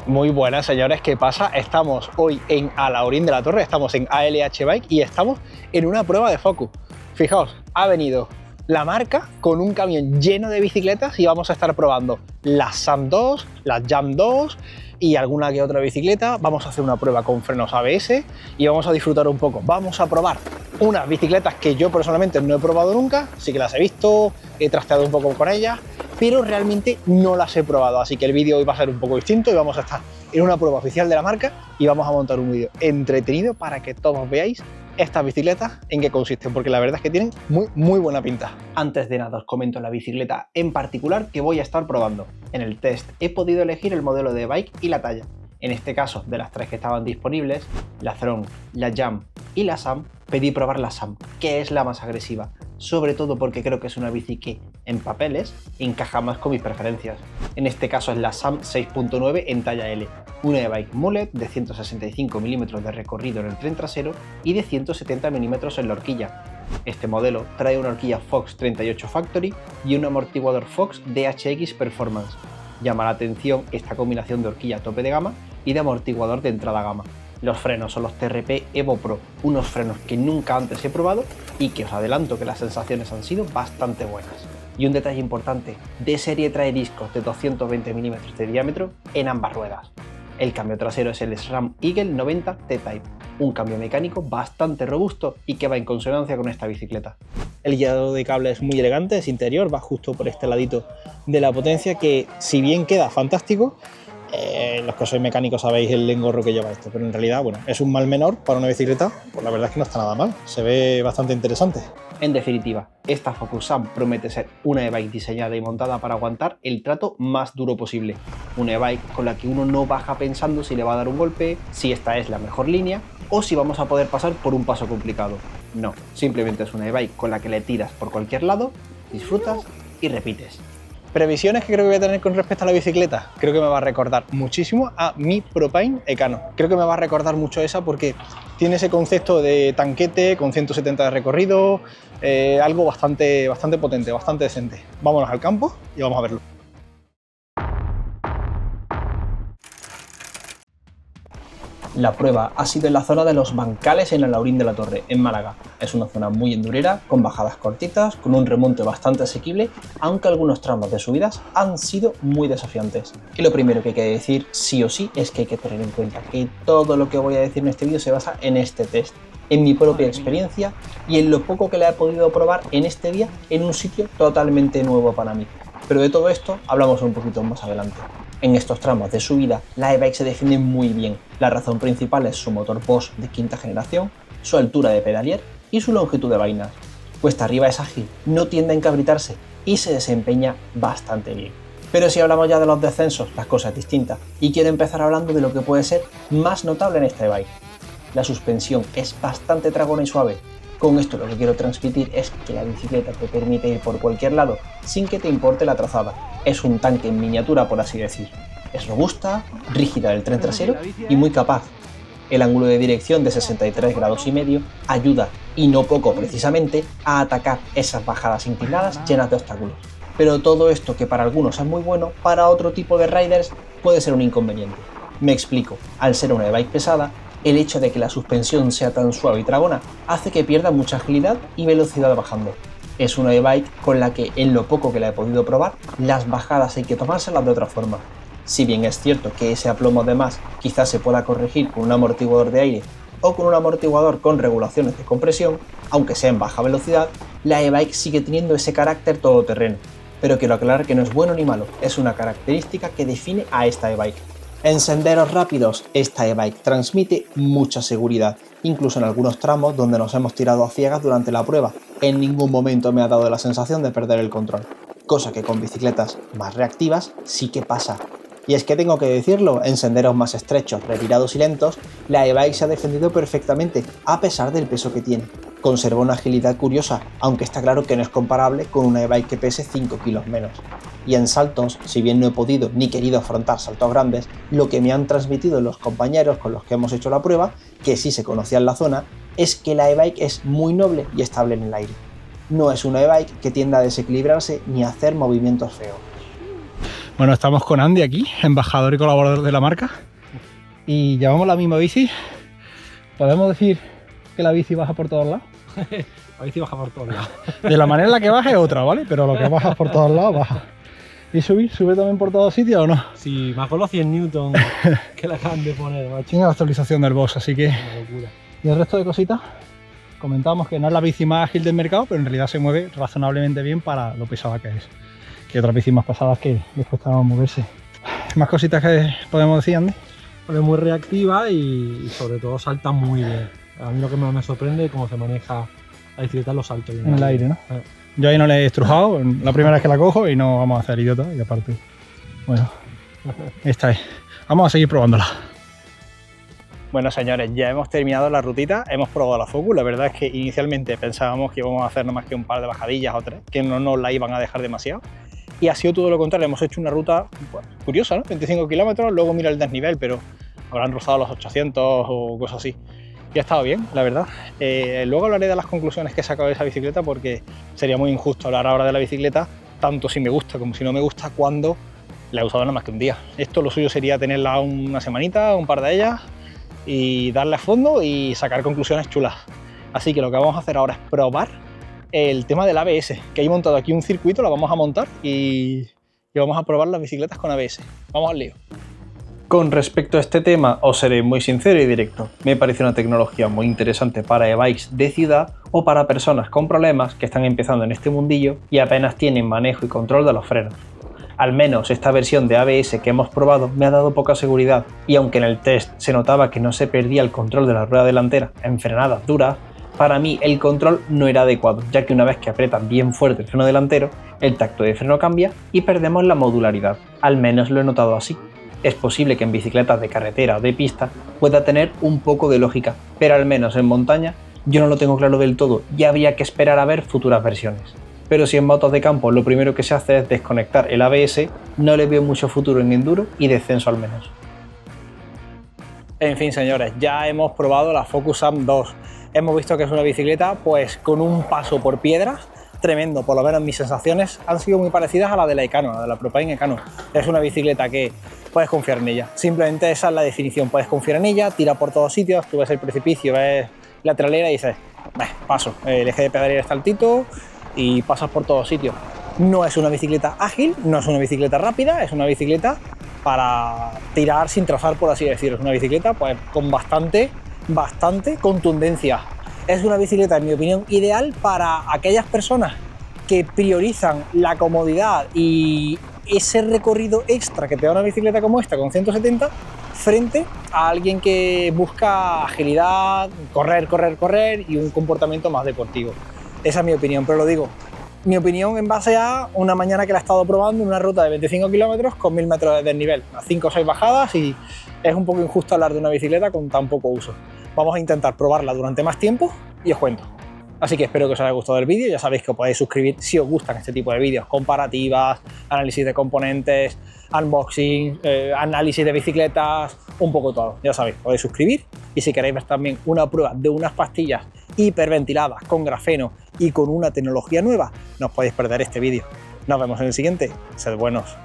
Muy buenas, señores, ¿qué pasa? Estamos hoy en Alhaurín de la Torre, estamos en ALH Bike y estamos en una prueba de Focus. Fijaos, ha venido la marca con un camión lleno de bicicletas y vamos a estar probando las SAM 2, las Jam 2 y alguna que otra bicicleta. Vamos a hacer una prueba con frenos ABS y vamos a disfrutar un poco. Vamos a probar unas bicicletas que yo personalmente no he probado nunca, sí que las he visto, he trasteado un poco con ellas, pero realmente no las he probado, así que el vídeo hoy va a ser un poco distinto y vamos a estar en una prueba oficial de la marca y vamos a montar un vídeo entretenido para que todos veáis estas bicicletas en qué consisten, porque la verdad es que tienen muy buena pinta. Antes de nada os comento la bicicleta en particular que voy a estar probando. En el test he podido elegir el modelo de bike y la talla. En este caso, de las tres que estaban disponibles, la Throne, la Jam y la SAM, pedí probar la SAM, que es la más agresiva, sobre todo porque creo que es una bici que, en papeles, encaja más con mis preferencias. En este caso es la SAM 6.9 en talla L, una e-bike mullet de 165 mm de recorrido en el tren trasero y de 170 mm en la horquilla. Este modelo trae una horquilla Fox 38 Factory y un amortiguador Fox DHX Performance. Llama la atención esta combinación de horquilla tope de gama y de amortiguador de entrada gama. Los frenos son los TRP Evo Pro, unos frenos que nunca antes he probado y que os adelanto que las sensaciones han sido bastante buenas. Y un detalle importante, de serie trae discos de 220 mm de diámetro en ambas ruedas. El cambio trasero es el SRAM Eagle 90 T-Type, un cambio mecánico bastante robusto y que va en consonancia con esta bicicleta. El guiado de cable es muy elegante, es interior, va justo por este ladito de la potencia que, si bien queda fantástico, los que sois mecánicos sabéis el engorro que lleva esto, pero en realidad, bueno, es un mal menor para una bicicleta, pues la verdad es que no está nada mal, se ve bastante interesante. En definitiva, esta Focus SAM promete ser una e-bike diseñada y montada para aguantar el trato más duro posible. Una e-bike con la que uno no baja pensando si le va a dar un golpe, si esta es la mejor línea o si vamos a poder pasar por un paso complicado. No, simplemente es una e-bike con la que le tiras por cualquier lado, disfrutas y repites. Previsiones que creo que voy a tener con respecto a la bicicleta. Creo que me va a recordar muchísimo a mi Propine Ecano. Creo que me va a recordar mucho esa porque tiene ese concepto de tanquete con 170 de recorrido, algo bastante potente, bastante decente. Vámonos al campo y vamos a verlo. La prueba ha sido en la zona de los bancales en Alhaurín de la Torre, en Málaga. Es una zona muy endurera, con bajadas cortitas, con un remonte bastante asequible, aunque algunos tramos de subidas han sido muy desafiantes. Y lo primero que hay que decir, sí o sí, es que hay que tener en cuenta que todo lo que voy a decir en este vídeo se basa en este test, en mi propia experiencia y en lo poco que la he podido probar en este día en un sitio totalmente nuevo para mí. Pero de todo esto hablamos un poquito más adelante. En estos tramos de subida, la e-bike se defiende muy bien. La razón principal es su motor Bosch de quinta generación, su altura de pedalier y su longitud de vainas. Cuesta arriba es ágil, no tiende a encabritarse y se desempeña bastante bien. Pero si hablamos ya de los descensos, la cosa es distinta y quiero empezar hablando de lo que puede ser más notable en esta e-bike. La suspensión es bastante tragona y suave. Con esto lo que quiero transmitir es que la bicicleta te permite ir por cualquier lado sin que te importe la trazada. Es un tanque en miniatura, por así decir. Es robusta, rígida del tren trasero y muy capaz. El ángulo de dirección de 63 grados y medio ayuda, y no poco precisamente, a atacar esas bajadas inclinadas llenas de obstáculos. Pero todo esto que para algunos es muy bueno, para otro tipo de riders puede ser un inconveniente. Me explico, al ser una e-bike pesada, el hecho de que la suspensión sea tan suave y tragona hace que pierda mucha agilidad y velocidad bajando. Es una e-bike con la que, en lo poco que la he podido probar, las bajadas hay que tomárselas de otra forma. Si bien es cierto que ese aplomo de más quizás se pueda corregir con un amortiguador de aire o con un amortiguador con regulaciones de compresión, aunque sea en baja velocidad, la e-bike sigue teniendo ese carácter todoterreno. Pero quiero aclarar que no es bueno ni malo, es una característica que define a esta e-bike. En senderos rápidos, esta e-bike transmite mucha seguridad, incluso en algunos tramos donde nos hemos tirado a ciegas durante la prueba. En ningún momento me ha dado la sensación de perder el control, cosa que con bicicletas más reactivas sí que pasa. Y es que tengo que decirlo, en senderos más estrechos, retirados y lentos, la e-bike se ha defendido perfectamente, a pesar del peso que tiene. Conserva una agilidad curiosa, aunque está claro que no es comparable con una e-bike que pese 5 kilos menos. Y en saltos, si bien no he podido ni querido afrontar saltos grandes, lo que me han transmitido los compañeros con los que hemos hecho la prueba, que sí se conocían la zona, es que la e-bike es muy noble y estable en el aire. No es una e-bike que tienda a desequilibrarse ni a hacer movimientos feos. Bueno, estamos con Andy aquí, embajador y colaborador de la marca. Y llevamos la misma bici. ¿Podemos decir que la bici baja por todos lados? La bici baja por todos lados. De la manera en la que baja es otra, ¿vale? Pero lo que baja por todos lados, baja. ¿Y sube también por todos sitios o no? Sí, más con los 100 Newton que le acaban de poner, macho. Tiene la actualización del box, así que... Una locura. Y el resto de cositas, comentábamos que no es la bici más ágil del mercado, pero en realidad se mueve razonablemente bien para lo pesada que es. Que otras bicis más pesadas que les cuesta moverse. ¿Más cositas que podemos decir, Andy? Es muy reactiva y sobre todo salta muy bien. A mí lo que más me sorprende es cómo se maneja la bicicleta en los saltos. En el aire, ¿no? Yo ahí no le he estrujado, la primera vez que la cojo y no vamos a hacer idiota. Y aparte, bueno, esta es. Vamos a seguir probándola. Bueno, señores, ya hemos terminado la rutita, hemos probado la Focus. La verdad es que inicialmente pensábamos que íbamos a hacer nada más que un par de bajadillas o tres, que no nos la iban a dejar demasiado. Y ha sido todo lo contrario, hemos hecho una ruta pues, curiosa, ¿no? 25 kilómetros, luego mira el desnivel, pero habrán rozado los 800 o cosas así. Y ha estado bien, la verdad. Luego hablaré de las conclusiones que he sacado de esa bicicleta, porque sería muy injusto hablar ahora de la bicicleta, tanto si me gusta como si no me gusta, cuando la he usado nada más que un día. Esto lo suyo sería tenerla una semanita, un par de ellas, y darle a fondo y sacar conclusiones chulas. Así que lo que vamos a hacer ahora es probar el tema del ABS, que he montado aquí un circuito, lo vamos a montar y vamos a probar las bicicletas con ABS. Vamos al lío. Con respecto a este tema, os seré muy sincero y directo. Me parece una tecnología muy interesante para e-bikes de ciudad o para personas con problemas que están empezando en este mundillo y apenas tienen manejo y control de los frenos. Al menos esta versión de ABS que hemos probado me ha dado poca seguridad, y aunque en el test se notaba que no se perdía el control de la rueda delantera en frenadas duras, para mí el control no era adecuado, ya que una vez que aprietan bien fuerte el freno delantero, el tacto de freno cambia y perdemos la modularidad. Al menos lo he notado así. Es posible que en bicicletas de carretera o de pista pueda tener un poco de lógica, pero al menos en montaña yo no lo tengo claro del todo y habría que esperar a ver futuras versiones. Pero si en motos de campo lo primero que se hace es desconectar el ABS, no le veo mucho futuro en enduro y descenso al menos. En fin, señores, ya hemos probado la Focus AM 2. Hemos visto que es una bicicleta pues con un paso por piedras tremendo, por lo menos mis sensaciones han sido muy parecidas a la de la Ecano, a de la Propine Ecano. Es una bicicleta que puedes confiar en ella, simplemente esa es la definición, puedes confiar en ella, tira por todos sitios, tú ves el precipicio, ves la tralera y dices, paso, el eje de pedalera está altito y pasas por todos sitios. No es una bicicleta ágil, no es una bicicleta rápida, es una bicicleta para tirar sin trazar, por así decirlo. Es una bicicleta pues con bastante contundencia. Es una bicicleta, en mi opinión, ideal para aquellas personas que priorizan la comodidad y ese recorrido extra que te da una bicicleta como esta con 170 frente a alguien que busca agilidad, correr y un comportamiento más deportivo. Esa es mi opinión, pero lo digo, mi opinión en base a una mañana que la he estado probando en una ruta de 25 kilómetros con 1000 metros de desnivel, a 5 o 6 bajadas, y es un poco injusto hablar de una bicicleta con tan poco uso. Vamos a intentar probarla durante más tiempo y os cuento. Así que espero que os haya gustado el vídeo, ya sabéis que os podéis suscribir si os gustan este tipo de vídeos, comparativas, análisis de componentes, unboxing, análisis de bicicletas, un poco todo. Ya sabéis, podéis suscribir, y si queréis ver también una prueba de unas pastillas hiperventiladas con grafeno y con una tecnología nueva, no os podéis perder este vídeo. Nos vemos en el siguiente, sed buenos.